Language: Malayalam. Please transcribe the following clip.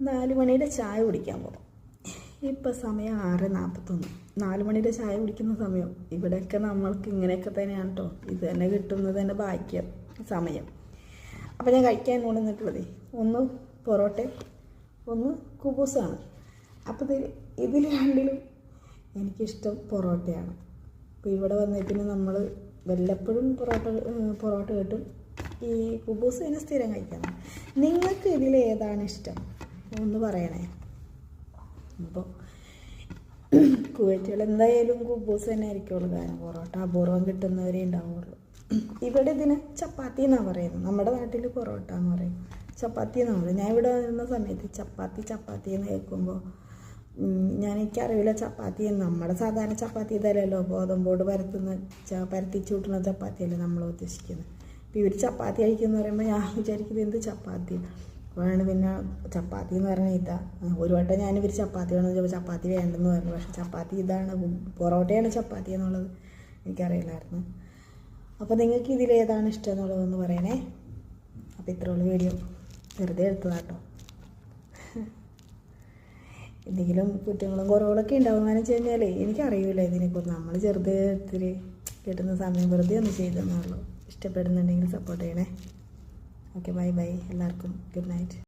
4 മണിയുടെ ചായ കുടിക്കാൻ പോകും. ഇപ്പം സമയം 6:41. 4 മണിയുടെ ചായ കുടിക്കുന്ന സമയം. ഇവിടെയൊക്കെ നമ്മൾക്ക് ഇങ്ങനെയൊക്കെ തന്നെയാണ് കേട്ടോ. ഇത് തന്നെ കിട്ടുന്നത് തന്നെ ഭാഗ്യം സമയം. അപ്പോൾ ഞാൻ കഴിക്കാൻ കൊണ്ടുവന്നിട്ടുള്ളത് ഒന്ന് പൊറോട്ട, ഒന്ന് കുബൂസാണ്. അപ്പോൾ ഇതിൽ രണ്ടിലും എനിക്കിഷ്ടം പൊറോട്ടയാണ്. അപ്പോൾ ഇവിടെ വന്നതിന് നമ്മൾ വല്ലപ്പോഴും പൊറോട്ട കിട്ടും. ഈ കുബൂസ് തന്നെ സ്ഥിരം കഴിക്കണം. നിങ്ങൾക്ക് ഇതിൽ ഏതാണ് ഇഷ്ടം ഒന്ന് പറയണേ. അപ്പോൾ കുവൈറ്റുകൾ എന്തായാലും കുബൂസ് തന്നെ ആയിരിക്കുള്ളൂ. കാരണം പൊറോട്ട അപൂർവം കിട്ടുന്നവരേ ഉണ്ടാവുള്ളൂ. ഇവിടെ ഇതിന് ചപ്പാത്തി എന്നാണ് പറയുന്നത്. നമ്മുടെ നാട്ടിൽ പൊറോട്ട എന്ന് പറയും, ചപ്പാത്തി എന്നാണ് പറയുന്നത്. ഞാൻ ഇവിടെ വരുന്ന സമയത്ത് ചപ്പാത്തി എന്ന് കേൾക്കുമ്പോൾ എനിക്കറിയില്ല ചപ്പാത്തി എന്ന്. നമ്മുടെ സാധാരണ ചപ്പാത്തി ഇതല്ലല്ലോ, ഗോതമ്പോട് പരത്തി ചൂട്ടുന്ന ചപ്പാത്തിയല്ലേ നമ്മൾ ഉദ്ദേശിക്കുന്നത്. അപ്പോൾ ഇവർ ചപ്പാത്തി കഴിക്കുമെന്ന് പറയുമ്പോൾ ഞാൻ വിചാരിക്കുന്നത് എന്ത് ചപ്പാത്തി വേണം. പിന്നെ ചപ്പാത്തി എന്ന് പറഞ്ഞാൽ ഇതാ. ഒരു വട്ടം ഞാൻ ഇവർ ചപ്പാത്തി വേണമെന്ന് ചോദിച്ചപ്പോൾ ചപ്പാത്തി വേണ്ടെന്ന് പറഞ്ഞു. പക്ഷേ ചപ്പാത്തി ഇതാണ്, പൊറോട്ടയാണ് ചപ്പാത്തി എന്നുള്ളത് എനിക്കറിയില്ലായിരുന്നു. അപ്പോൾ നിങ്ങൾക്ക് ഇതിലേതാണ് ഇഷ്ടം എന്നുള്ളതൊന്ന് പറയണേ. അപ്പോൾ ഇത്രയുള്ള വീഡിയോ വെറുതെ എടുത്തതാട്ടോ. എന്തെങ്കിലും കുറ്റങ്ങളും കുറവുകളൊക്കെ ഉണ്ടാകുമെന്ന് വെച്ച് കഴിഞ്ഞാൽ എനിക്കറിയില്ല ഇതിനെക്കുറിച്ച്. നമ്മൾ ചെറുതത്തിൽ കിട്ടുന്ന സമയം വെറുതെ ഒന്ന് ചെയ്തെന്നുള്ളൂ. ഇഷ്ടപ്പെടുന്നുണ്ടെങ്കിൽ സപ്പോർട്ട് ചെയ്യണേ. Okay, bye. എല്ലാവർക്കും ഗുഡ് നൈറ്റ്.